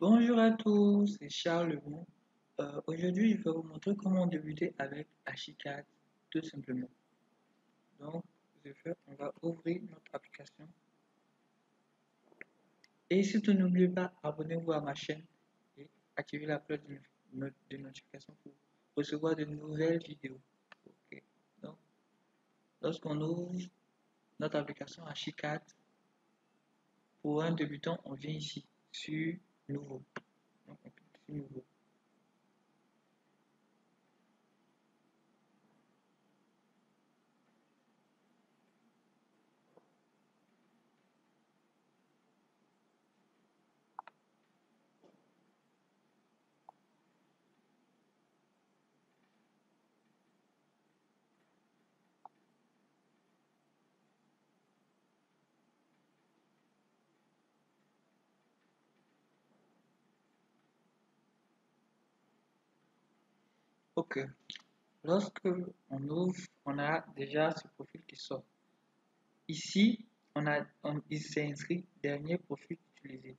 Bonjour à tous, c'est Charles Lebon. Aujourd'hui, je vais vous montrer comment débuter avec Archicad, tout simplement. Donc, on va ouvrir notre application. Et surtout, n'oubliez pas, abonnez-vous à ma chaîne et activez la cloche de notification pour recevoir de nouvelles vidéos. Ok. Donc, lorsqu'on ouvre notre application Archicad, pour un débutant, on vient ici sur Nouveau. Donc, on clique sur Nouveau. Ok. Lorsque on ouvre, on a déjà ce profil qui sort. Ici, il s'est inscrit dernier profil utilisé.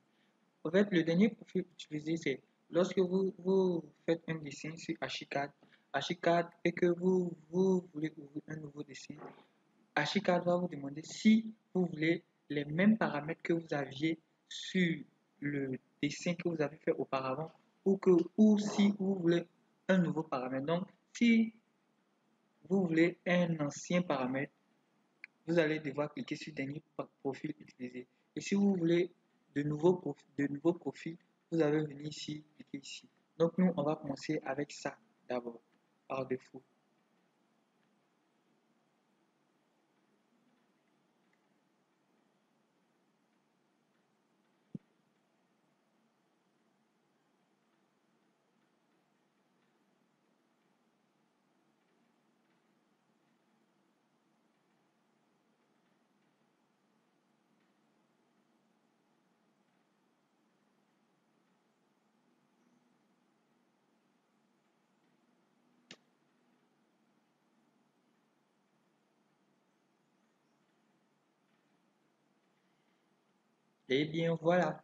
En fait, le dernier profil utilisé, c'est lorsque vous faites un dessin sur Archicad et que vous voulez ouvrir un nouveau dessin, Archicad va vous demander si vous voulez les mêmes paramètres que vous aviez sur le dessin que vous avez fait auparavant ou si vous voulez un nouveau paramètre. Donc, si vous voulez un ancien paramètre, vous allez devoir cliquer sur dernier profil utilisé. Et si vous voulez de nouveaux profils, vous allez venir ici, cliquer ici. Donc nous, on va commencer avec ça d'abord, par défaut. Et bien voilà,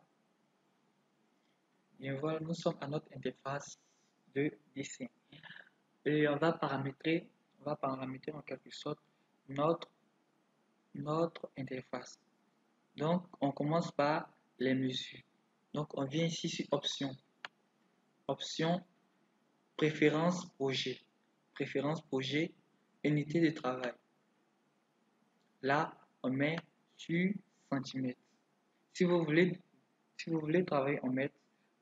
nous sommes à notre interface de dessin. Et on va paramétrer en quelque sorte notre, notre interface. Donc, on commence par les mesures. Donc, on vient ici sur Options. Options, Préférences projet, unité de travail. Là, on met sur centimètres. Si vous voulez, si vous voulez travailler en mètres,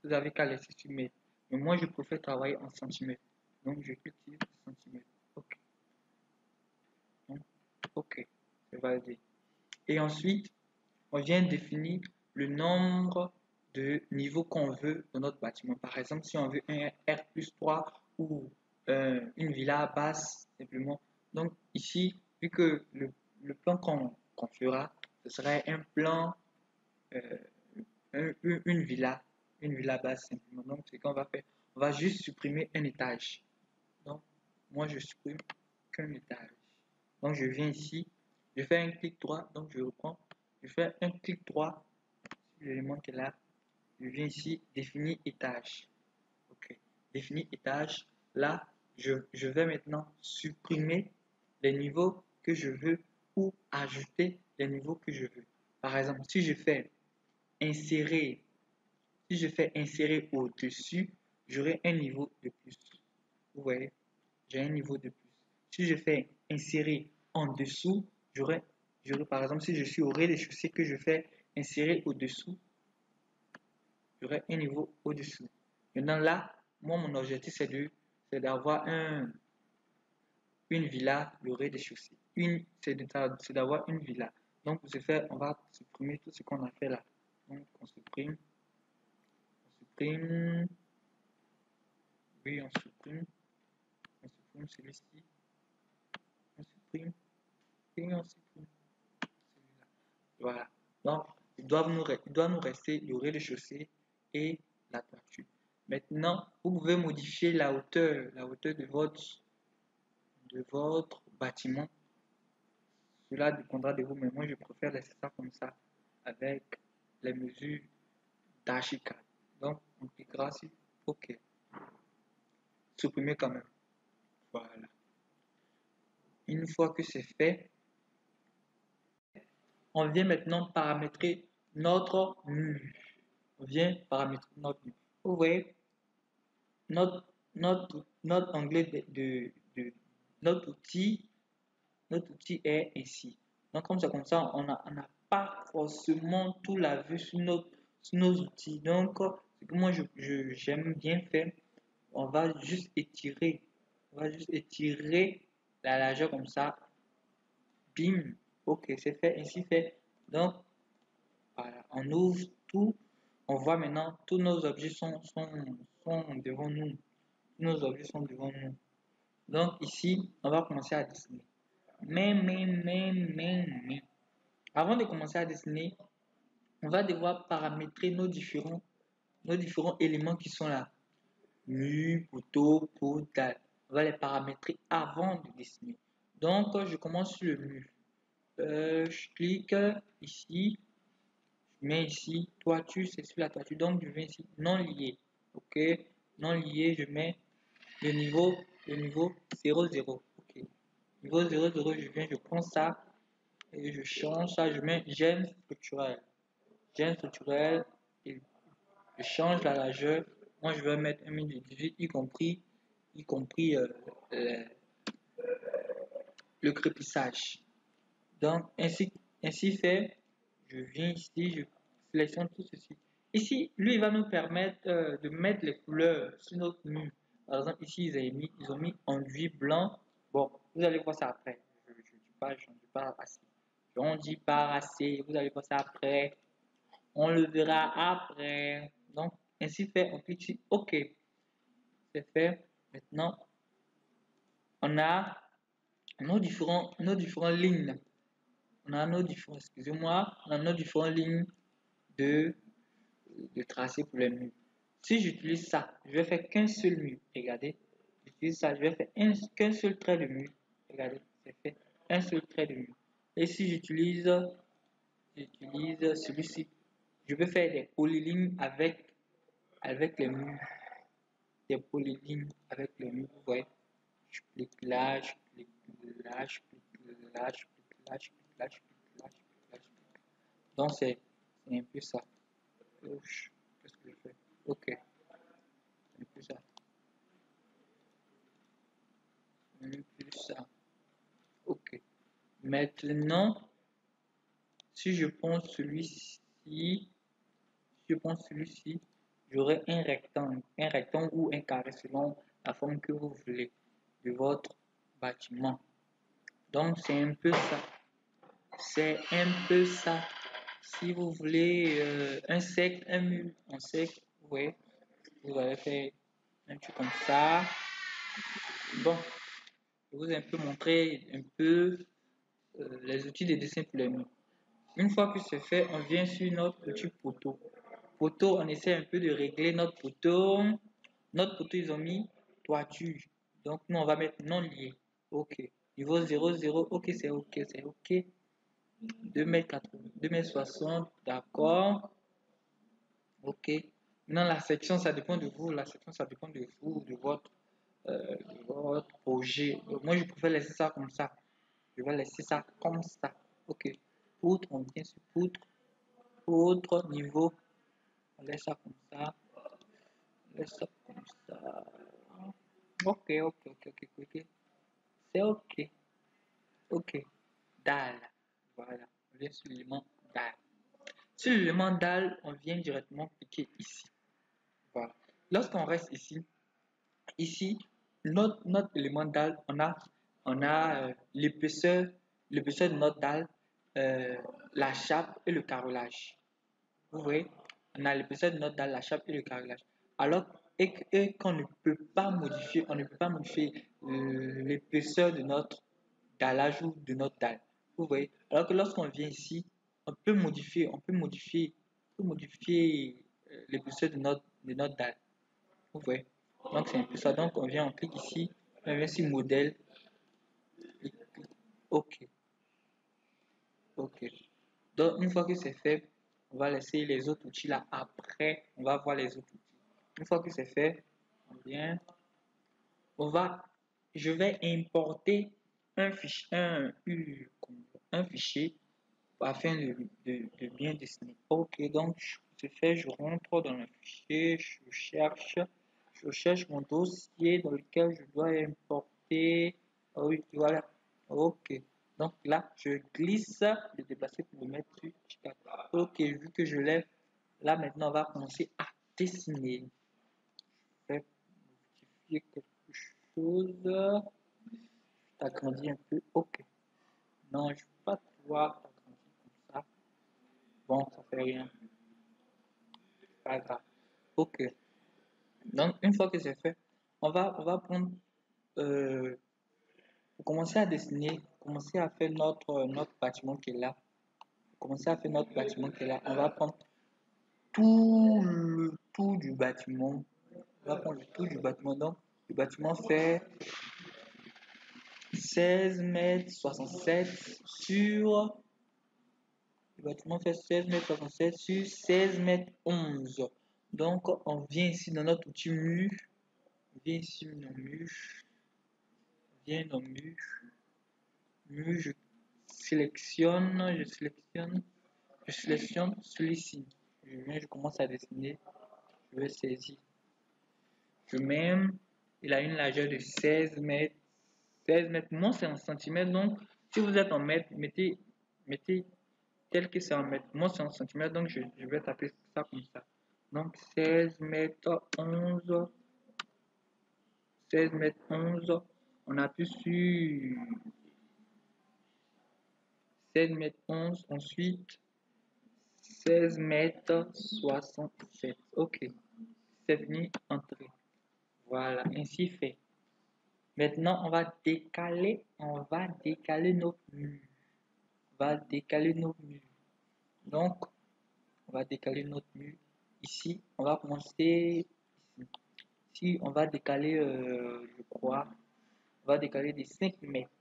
vous avez qu'à laisser sur mètres. Mais moi, je préfère travailler en centimètres. Donc, je clique sur centimètres. OK. Donc, OK. C'est validé. Et ensuite, on vient définir le nombre de niveaux qu'on veut dans notre bâtiment. Par exemple, si on veut un R+3 ou une villa basse, simplement. Donc ici, vu que le plan qu'on fera, ce serait un plan, euh, une villa basse simplement. Donc ce qu'on va faire, on va juste supprimer un étage. Donc moi je supprime qu'un étage. Donc je viens ici, je fais un clic droit, donc je reprends, je fais un clic droit sur l'élément qui est là, je viens ici, définir étage. Ok, définir étage. Là, je vais maintenant supprimer les niveaux que je veux ou ajouter les niveaux que je veux. Par exemple, insérer, si je fais insérer au-dessus, j'aurai un niveau de plus. Vous voyez, j'ai un niveau de plus. Si je fais insérer en dessous, j'aurai par exemple, si je suis au rez-de-chaussée que je fais insérer au-dessous, j'aurai un niveau au-dessous. Maintenant là, moi mon objectif c'est d'avoir une villa le rez-de-chaussée. C'est d'avoir une villa. Donc pour ce faire, on va supprimer tout ce qu'on a fait là. Donc on supprime, oui on supprime celui-ci, on supprime et on supprime celui-là. Voilà. Donc il doit nous rester le rez-de-chaussée et la toiture. Maintenant, vous pouvez modifier la hauteur de votre bâtiment. Cela dépendra de vous, mais moi je préfère laisser ça comme ça avec les mesures d'Archicad. Donc, on cliquera sur OK. Supprimer quand même. Voilà. Une fois que c'est fait, on vient maintenant paramétrer notre mur. On vient paramétrer notre mur. Vous voyez, notre onglet notre outil est ici. Donc, comme ça, on n'a pas forcément tout la vue sur nos outils. Donc, ce que moi, j'aime bien faire, on va juste étirer. On va juste étirer la largeur comme ça. Bim. Ok, c'est fait, ainsi fait. Donc, voilà, on ouvre tout. On voit maintenant tous nos objets sont devant nous. Tous nos objets sont devant nous. Donc, ici, on va commencer à dessiner. Mais. Avant de commencer à dessiner, on va devoir paramétrer nos différents éléments qui sont là. Mur, poteau, dalle. On va les paramétrer avant de dessiner. Donc, je commence sur le mur. Je clique ici. Je mets ici toiture, c'est sur la toiture. Donc, je viens ici non lié. Ok, non lié, je mets le niveau 0,0. Ok, niveau 0,0, je prends ça et je change ça. Je mets gemme structurel. Gemme structurel et je change la largeur. Moi, je vais mettre un de 18, y compris le crépissage. Donc, ainsi fait, je viens ici, je sélectionne tout ceci. Ici, lui, il va nous permettre de mettre les couleurs sur notre mur. Par exemple, ici, ils ont mis enduit blanc. Bon, vous allez voir ça après. Je ne dis pas assez. Je ne dis pas assez. Vous allez voir ça après. On le verra après. Donc, ainsi fait, on clique sur OK. C'est fait. Maintenant, on a nos différentes lignes. On a nos différentes, excusez-moi, on a nos différentes lignes de, de tracé pour les murs. Si j'utilise ça, je vais faire qu'un seul mur. Regardez, j'utilise ça, je vais faire qu'un seul trait de mur. Regardez, c'est fait un seul trait de mur. Et si j'utilise celui-ci, je vais faire des polylignes avec les murs. Des polylignes avec les murs, vous voyez. Je clique là, je clique là, je clique là, je clique là, je clique là, je clique là, je clique là, je clique là. Donc c'est un peu ça. Qu'est-ce que je fais? Ok, c'est un peu ça. Un peu ça. Ok. Maintenant, si je prends celui-ci, j'aurai un rectangle ou un carré selon la forme que vous voulez de votre bâtiment. Donc c'est un peu ça. C'est un peu ça. Si vous voulez un cercle, un mur en cercle, ouais, vous allez faire un truc comme ça. Bon, je vous ai un peu montré un peu les outils de dessin pour les murs. Une fois que c'est fait, on vient sur notre petit poteau. Poteau, on essaie un peu de régler notre poteau. Notre poteau, ils ont mis toiture. Donc, nous, on va mettre non lié. OK. Niveau 0,0. OK, c'est OK, c'est OK. 2,80 m, 2,60 m, d'accord. OK. Maintenant, la section, ça dépend de vous. La section, ça dépend de vous, de votre projet. Donc, moi, je préfère laisser ça comme ça. Je vais laisser ça comme ça. OK. Poutre, on vient sur poutre. Poutre, niveau. On laisse ça comme ça. On laisse ça comme ça. OK. C'est OK. OK. Dalle. Voilà. On vient sur l'élément dalle. Sur l'élément dalle, on vient directement cliquer ici. Voilà. Lorsqu'on reste ici, notre élément dalle, on a l'épaisseur de notre dalle, la chape et le carrelage. Vous voyez, on a l'épaisseur de notre dalle, la chape et le carrelage. Alors, et qu'on ne peut pas modifier, on ne peut pas modifier l'épaisseur de notre dallage ou de notre dalle. Vous voyez, alors que lorsqu'on vient ici, on peut modifier l'épaisseur de notre dalle. Vous voyez, donc c'est un peu ça. Donc on vient, on clique ici, on vient sur modèle, OK, OK. Donc une fois que c'est fait, On va laisser les autres outils là. Après, on va voir les autres outils. Une fois que c'est fait, on vient, je vais importer un fichier, un fichier afin de bien dessiner. Ok, donc je fais, je rentre dans le fichier, je cherche mon dossier dans lequel je dois importer. Ah oui, voilà. Ok. Donc là, je glisse le déplacer pour le mettre sur Chica. Ok, vu que je l'ai, là maintenant on va commencer à dessiner. Je vais modifier quelque chose. T'agrandis un peu. Ok. Non, je ne veux pas pouvoir t'agrandir comme ça. Bon, ça fait rien. Pas grave. Ok. Donc, une fois que c'est fait, on va prendre, pour commencer à dessiner, commencer à faire notre bâtiment qui est là. Commencer à faire notre bâtiment qui est là. On va prendre tout le tour du bâtiment. On va prendre le tour du bâtiment. Donc, le bâtiment fait 16 mètres 67 sur le bâtiment fait 16 mètres 67 sur 16 mètres 11. Donc, on vient ici dans notre outil mur. On vient ici dans mur. Viens dans mur. Mur, je sélectionne celui-ci. Je viens, je commence à dessiner. Je vais saisir. Je mets, il a une largeur de 16 mètres. 16 mètres, moi c'est en centimètres. Donc, si vous êtes en mètres, mettez tel que c'est en mètres. Moi c'est en centimètres, donc je vais taper ça comme ça. Donc 16 mètres 11. 16 mètres 11. On appuie sur 16 mètres 11. Ensuite, 16 mètres 67. Ok. C'est fini. Entrer. Voilà. Ainsi fait. Maintenant, on va décaler nos murs. On va décaler nos murs. Donc, on va décaler notre mur. Ici, on va commencer ici. Ici, on va décaler, je crois, on va décaler des 5 mètres.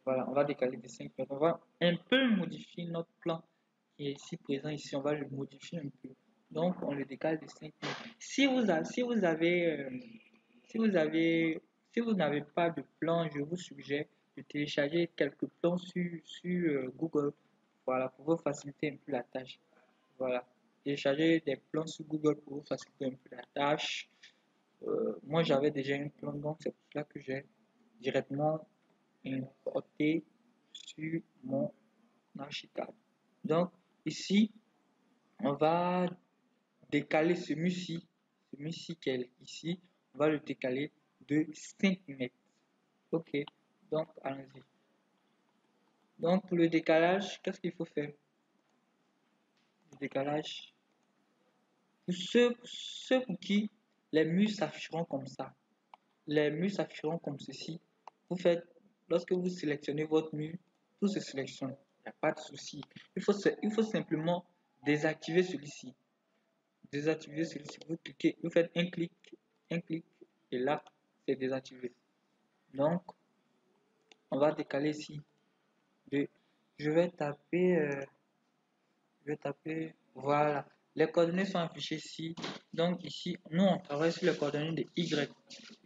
Voilà, on va décaler des 5 mètres. On va un peu modifier notre plan qui est ici présent. Ici, on va le modifier un peu. Donc, on le décale de 5 mètres. Si vous n'avez pas de plan, je vous suggère de télécharger quelques plans sur Google. Voilà, pour vous faciliter un peu la tâche. Voilà. Télécharger des plans sur Google pour vous faciliter un peu la tâche. Moi, j'avais déjà un plan, donc c'est pour cela que j'ai directement importé sur mon archicad. Donc, ici, on va décaler ce mur-ci qui est ici, on va le décaler de 5 mètres. Ok, donc allons-y. Donc, pour le décalage, qu'est-ce qu'il faut faire? Le décalage. Pour ceux pour qui les murs s'afficheront comme ça, les murs s'afficheront comme ceci. Vous faites, lorsque vous sélectionnez votre mur, tout se sélectionne. Il n'y a pas de souci. Il faut simplement désactiver celui-ci. Désactiver celui-ci. Vous cliquez, vous faites un clic, et là, c'est désactivé. Donc, on va décaler ici. Je vais taper, voilà. Les coordonnées sont affichées ici. Donc ici, nous on travaille sur les coordonnées de Y.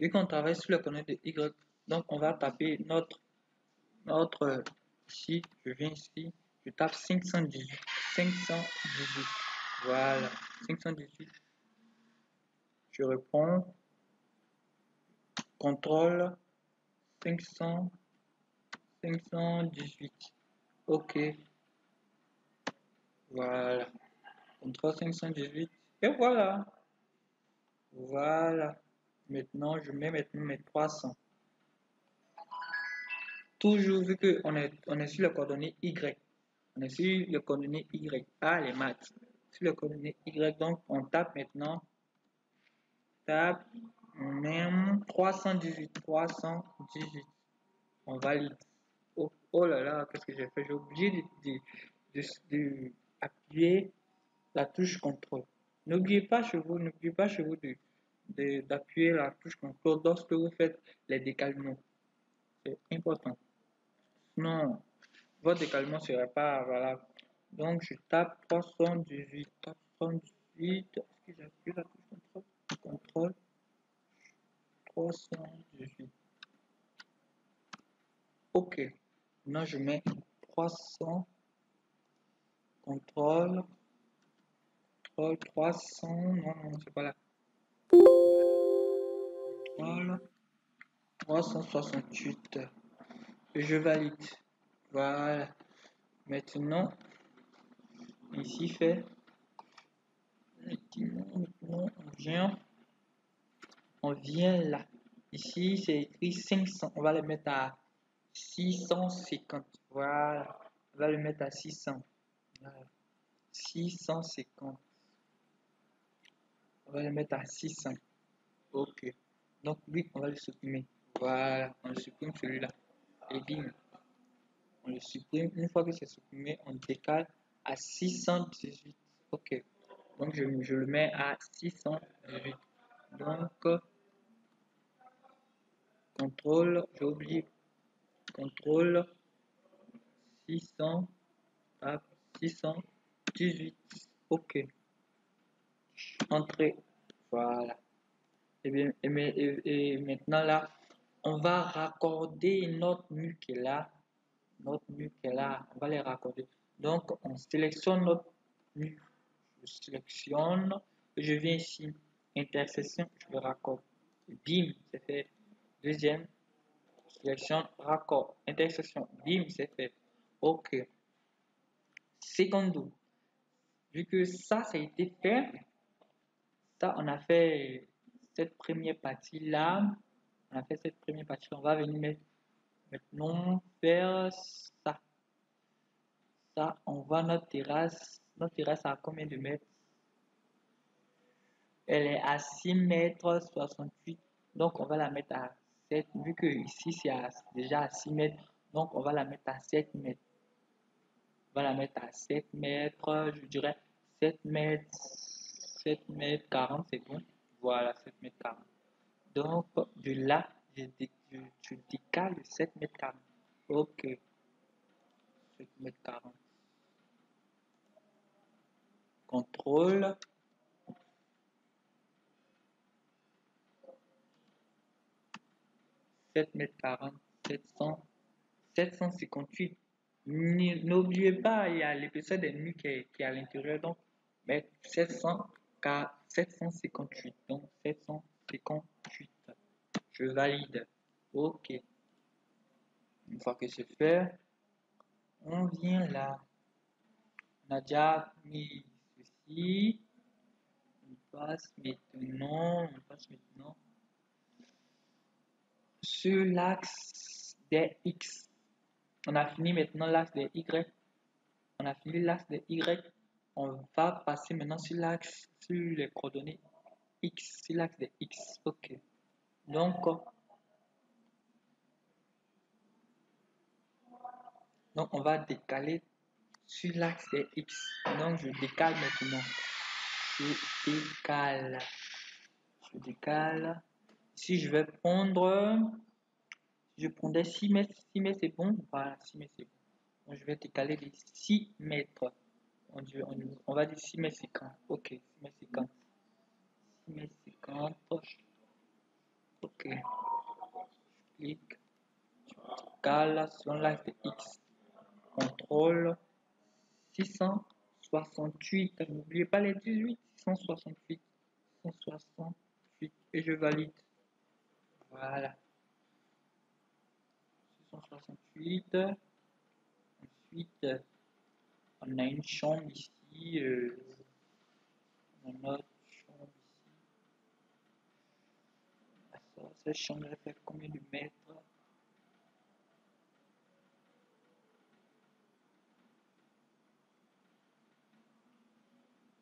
Vu qu'on travaille sur les coordonnées de Y, donc on va taper ici, je viens ici, je tape 518. 518. Voilà. 518. Je réponds. Contrôle 500, 518. Ok. Voilà. Contrôle 518. Et voilà. Voilà. Maintenant, je mets maintenant mes 300. Toujours vu on est sur les coordonnées Y. On est sur les coordonnées Y. Ah, les maths. Sur les coordonnées Y, donc on tape maintenant. Tape même 318. 318. On valide. Oh, oh là là, qu'est-ce que j'ai fait? J'ai oublié d'appuyer la touche contrôle. N'oubliez pas chez vous d'appuyer la touche contrôle lorsque vous faites les décalements. C'est important. Sinon, votre décalement ne serait pas valable. Donc, je tape 318. 318. Est-ce que j'appuie la touche contrôle? Contrôle 318. OK. Maintenant, je mets 300. Contrôle. Contrôle 300. Non, non, c'est pas là. Contrôle 368. Et je valide. Voilà. Maintenant, ici fait. Maintenant, on vient là. Ici, c'est écrit 500. On va le mettre à 650. Voilà. On va le mettre à 600. Voilà. 650. On va le mettre à 600. OK. Donc, lui, on va le supprimer. Voilà. On le supprime celui-là. Et bim. On le supprime. Une fois que c'est supprimé, on décale à 618. OK. Donc, je le mets à 618. Donc, contrôle, j'ai oublié. Contrôle 600, 618. OK. Entrée. Voilà. Et maintenant là, on va raccorder notre mur qui est là. Notre mur qui est là, on va les raccorder. Donc, on sélectionne notre mur. Je sélectionne. Je viens ici. Intersection, je le raccorde. Bim, c'est fait. Deuxième. Sélection, raccord. Intersection. Bim, c'est fait. OK. Secondo. Vu que ça a été fait, ça, on a fait cette première partie-là. On a fait cette première partie. On va venir mettre maintenant faire ça. Ça, on va notre terrasse. Notre terrasse a combien de mètres? Elle est à 6 mètres 68. Donc, on va la mettre à 7. Vu que ici, c'est déjà à 6 mètres. Donc, on va la mettre à 7 mètres. On va la mettre à 7 mètres. Je dirais 7 mètres. 7 mètres 40, c'est bon. Voilà, 7 mètres 40. Donc, de là, je décale 7 mètres 40. OK. 7 mètres 40. Contrôle. 7 mètres 40. 700. 758. N'oubliez pas, il y a l'épaisseur des murs qui est à l'intérieur. Donc, mettre 758. Donc, 758. Je valide. OK. Une fois que c'est fait, on vient là. On a déjà mis ceci. On passe maintenant sur l'axe des X. On a fini maintenant l'axe des Y. On a fini l'axe des Y. On va passer maintenant sur l'axe, sur les coordonnées X, sur l'axe des X. OK. Donc, on va décaler sur l'axe des X. Donc, je décale maintenant. Je décale. Ici, je vais prendre. Je prendrais 6 mètres. 6 mètres, c'est bon. Voilà, 6 mètres, c'est bon. Donc, je vais décaler les 6 mètres. On va dire 6 mètres 50. OK, 6 mètres 50. 6 mètres 50. OK. Je clique. Je décale sur l'axe de X. Contrôle 668. N'oubliez pas les 18. 668. 668. Et je valide. Voilà. 668. Ensuite, on a une chambre ici. On a notre chambre ici. Cette chambre elle fait combien de mètres?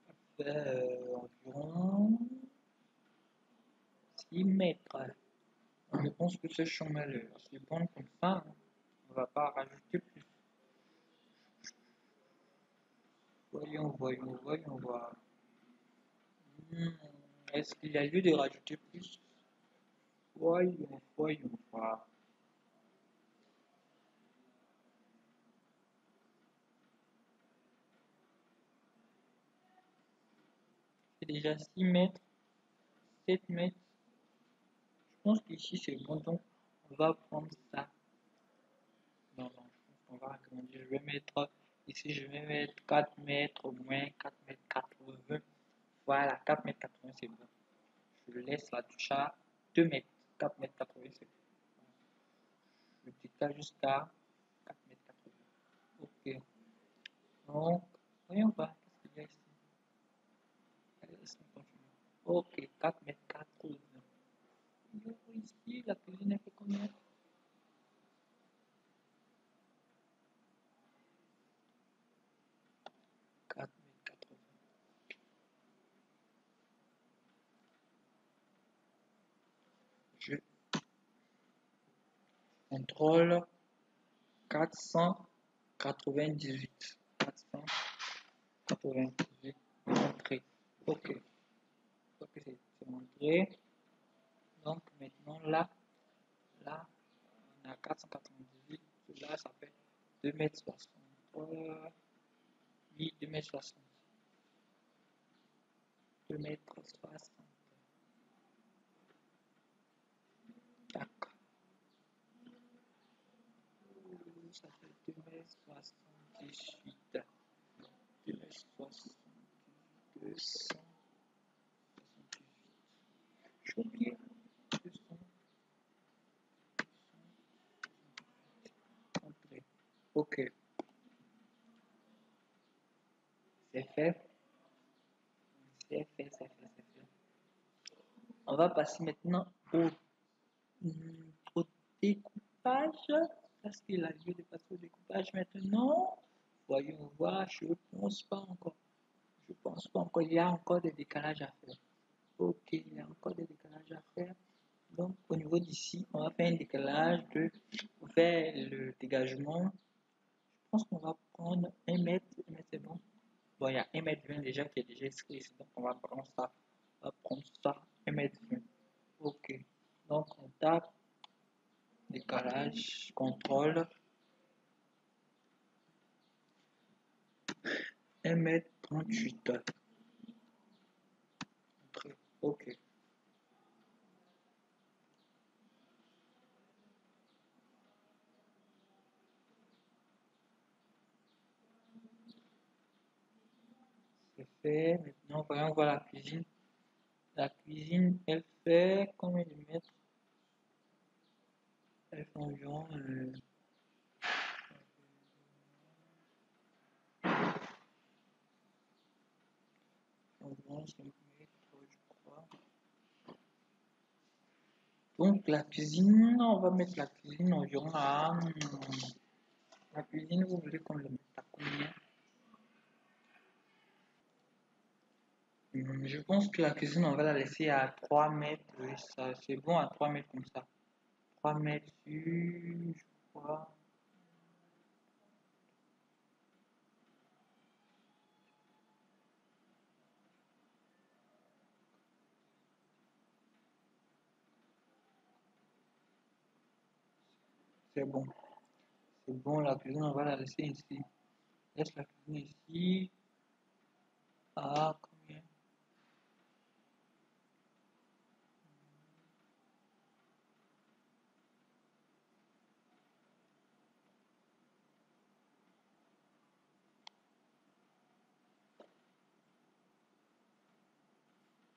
Elle fait environ 6 mètres. Je pense que cette chambre elle est assez bonne comme ça. Hein. On ne va pas rajouter plus. Voyons voir. Est-ce qu'il y a lieu de rajouter plus? Voyons voir. fait déjà 6 mètres, 7 mètres. Je pense qu'ici c'est bon, donc on va prendre ça. Non, non, je pense qu'on va agrandir. Je vais mettre ici, je vais mettre 4 mètres au moins, 4 mètres 80. Voilà, 4 mètres 80 c'est bon. Je laisse la touche à 2 mètres, 4 mètres 80 c'est bon. Je décale jusqu'à 4 mètres 80. Ok. Donc, voyons voir, qu'est-ce qu'il y a ici? Allez, laisse-moi continuer. Ok, 4 mètres 80. Ici, la cuisine, elle fait combien? 4 mètres 80. Je contrôle 498. 498. Entrée. Ok. Ok, c'est entré. Donc maintenant là, on a 498. Là, ça fait 2 mètres 60. Oui, 2 mètres 60. 2 mètres 60. Tac. Ça fait 2 mètres 78. 2 mètres 60. 268. J'ai oublié. 200. Entrée. Ok. C'est fait. C'est fait, c'est fait, c'est fait. On va passer maintenant au découpage. Parce qu'il a lieu de passer au découpage maintenant. Voyons voir, je pense pas encore. Je pense pas encore. Il y a encore des décalages à faire. Ok, il y a encore des décalages à faire. Donc, au niveau d'ici, on va faire un décalage vers le dégagement. Je pense qu'on va prendre 1 mètre. 1 mètre, c'est bon. Bon, il y a 1 mètre 20 déjà qui est déjà inscrit ici. Donc, on va prendre ça. On va prendre ça. 1 mètre 20. Ok. Donc, on tape décalage, contrôle. 1 mètre 38. Ok. C'est fait. Maintenant, voyons voir la cuisine. La cuisine, elle fait combien de mètres? Elle fait environ, environ 5 mètres, je crois. Donc, la cuisine, on va mettre la cuisine environ à... La cuisine, vous voulez qu'on le mette à combien? Je pense que la cuisine, on va la laisser à 3 mètres. Oui, ça, c'est bon à 3 mètres comme ça. 3 mètres sur, je crois. C'est bon. C'est bon, la cuisine, on va la laisser ici. Laisse la cuisine ici. À combien?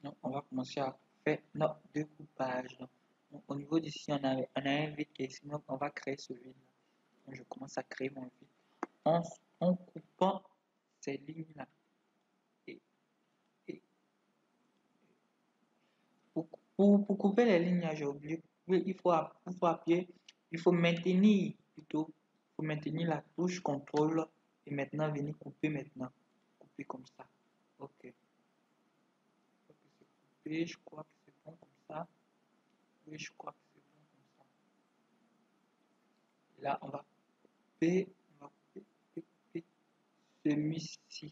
Non, on va commencer à faire notre découpage. Donc, au niveau d'ici, on a un vide qui est ici, donc on va créer ce vide-là. Donc, je commence à créer mon vide en coupant ces lignes-là. Et, et pour couper les lignes, j'ai oublié, oui, il faut appuyer, il faut maintenir plutôt, il faut maintenir la touche contrôle et maintenant venir couper maintenant. Couper comme ça. Ok. Ok, c'est coupé, je crois que c'est bon comme ça. Oui, je crois que c'est bon comme ça. Là, on va couper celui-ci.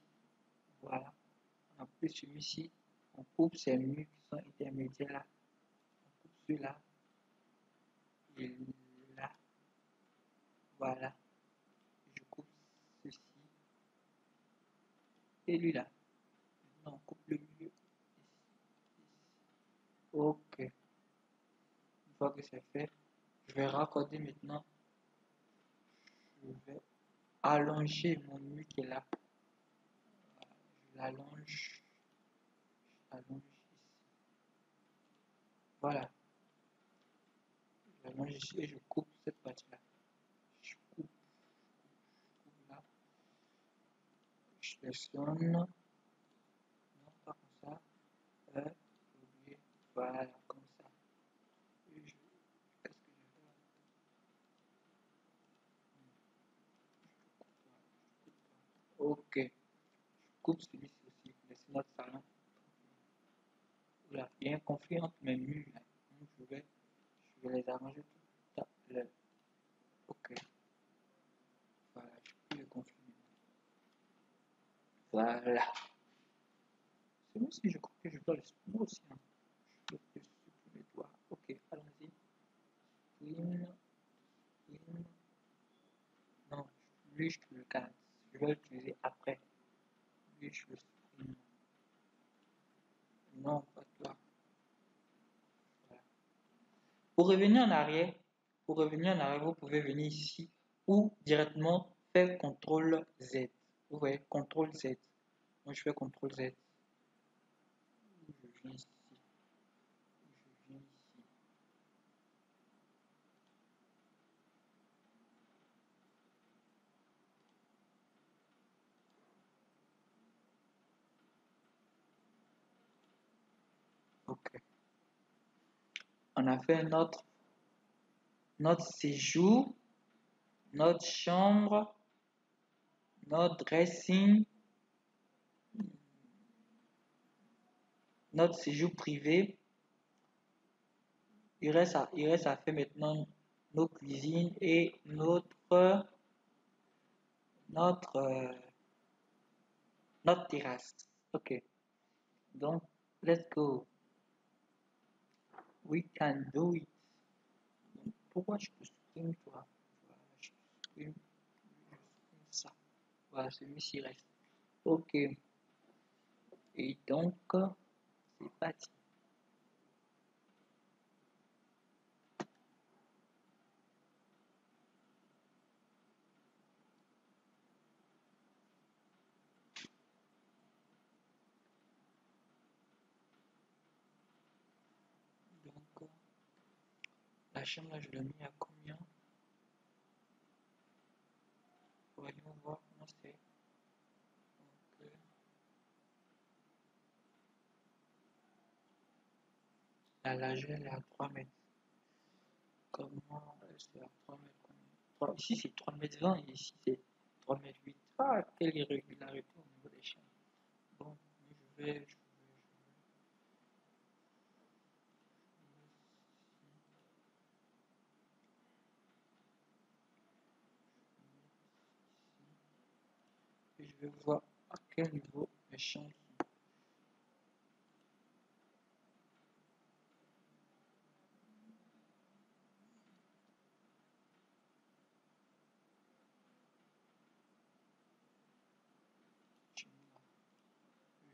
Voilà. On a coupé celui-ci. On coupe ces murs qui sont intermédiaires là. On coupe celui-là. Et là. Voilà. Je coupe ceci. Et lui là. Maintenant, on coupe le milieu. Ok, une fois que c'est fait, je vais raccorder maintenant. Je vais allonger mon mur qui est là. Je l'allonge, je l'allonge ici. Voilà, je l'allonge ici et je coupe cette partie-là. Je coupe là, je sélectionne, non pas comme ça, oublier, voilà, comme ça. Et qu'est-ce que je fais? Ok, je coupe celui-ci aussi, laisse notre salon. Là, il y a un conflit entre mes murs là. Donc, je vais les arranger tout à l'heure. Ok, voilà, je peux les conflit. Voilà. Celui-ci, je crois que je dois le supprimer aussi. Hein. Je dois le supprimer, toi. Ok, allons-y. Supprime, supprime. Non, lui, je te le garde. Je vais l'utiliser après. Lui, je le supprime. Non, pas toi. Voilà. Pour revenir en arrière, vous pouvez venir ici ou directement faire CTRL Z. Vous voyez, CTRL Z. Moi, je fais CTRL Z. Je viens ici. Je viens ici. Ok. On a fait notre séjour, notre chambre, notre dressing, notre séjour privé. Il reste à faire maintenant nos cuisines et notre, notre terrasse. Ok. Donc, let's go. We can do it. Donc, pourquoi je te supprime toi? Voilà, je supprime ça. Voilà, celui-ci reste. Ok. Et donc, c'est parti. Donc, la chambre là, je l'ai mis à combien? Voyons voir comment c'est. Donc, la largeur elle est à 3 mètres. Comment c'est à 3 mètres combien? Ici c'est 3 mètres 20 et ici c'est 3 mètres 8. Ah, quelle irrégularité au niveau des chambres. Bon, je vais et je vais voir à quel niveau les chambres sont.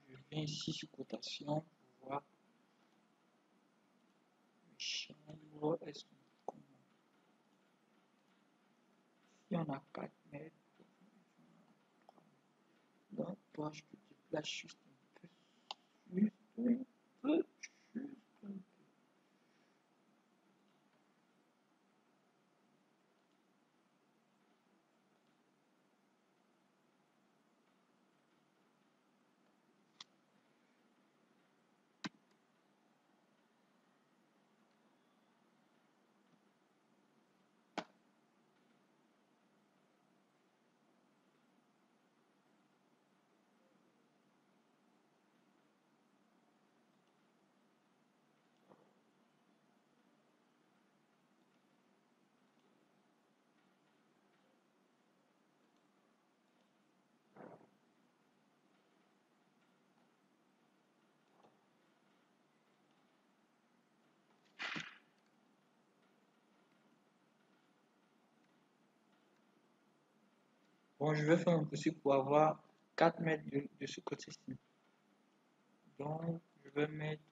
Je viens ici sur cotation pour voir les chambres, elles sont comment. Si on a 4 mètres, donc toi je te déplace juste un peu, juste un peu, juste un peu. Bon, je vais faire un possible pour avoir 4 mètres de ce côté-ci. Donc, je vais mettre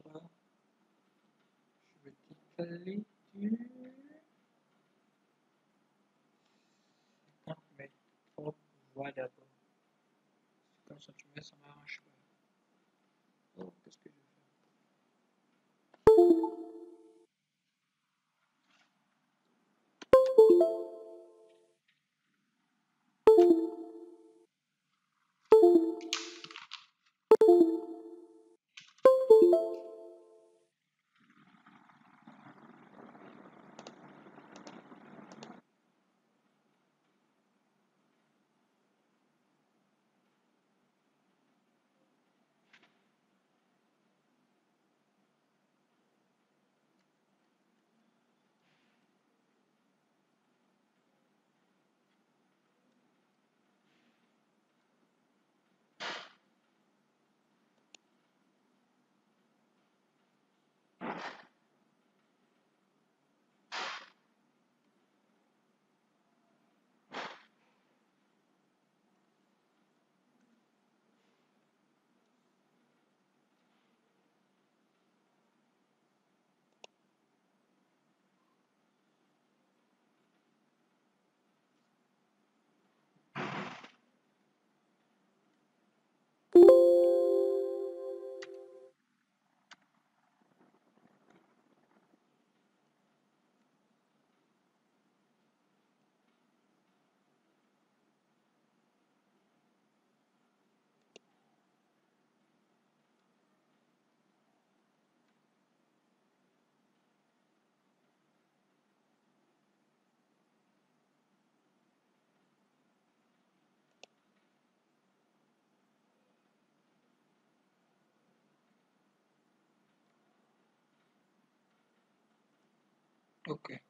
Ok.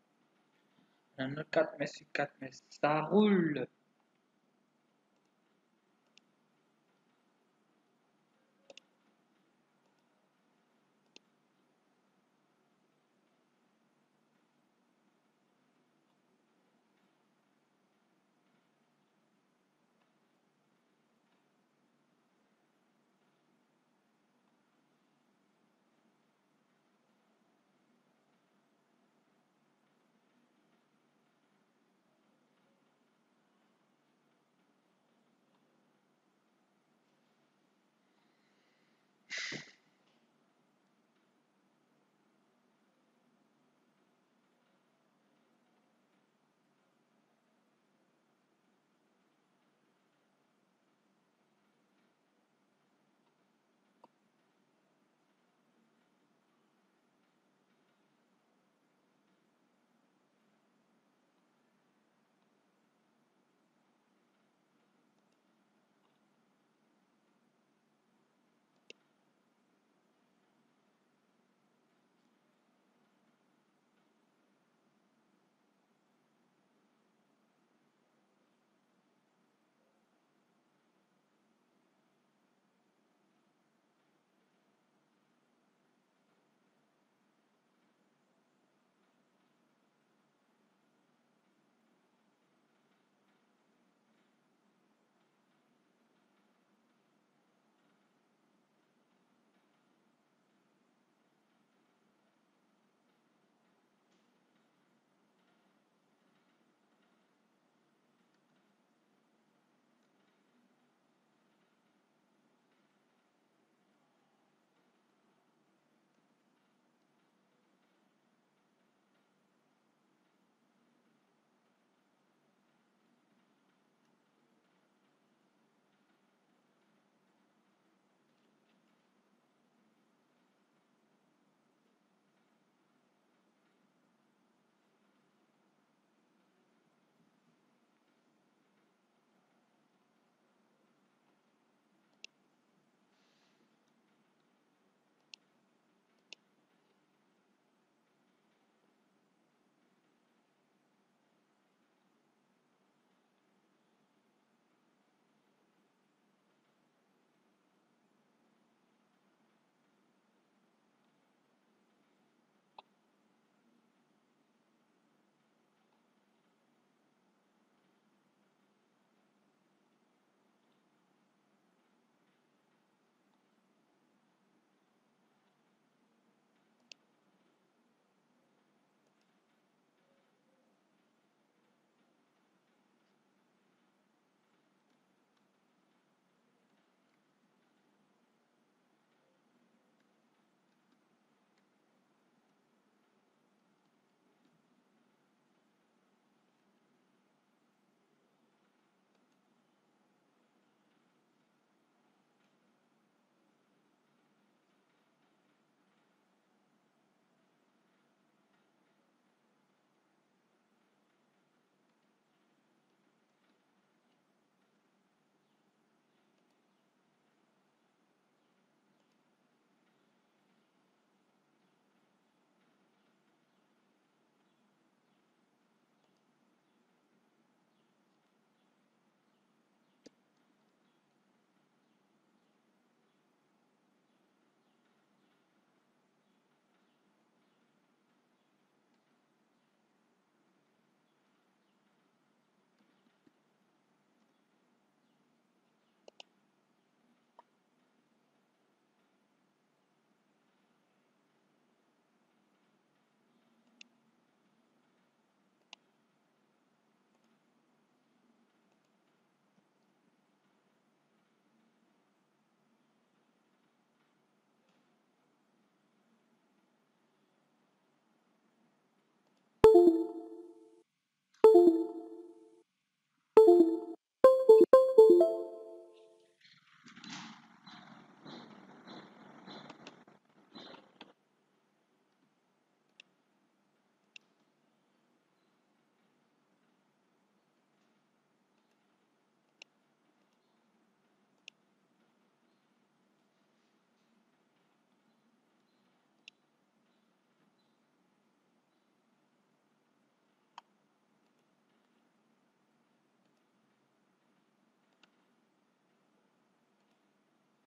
On a 4 mètres sur 4 mètres. Ça roule.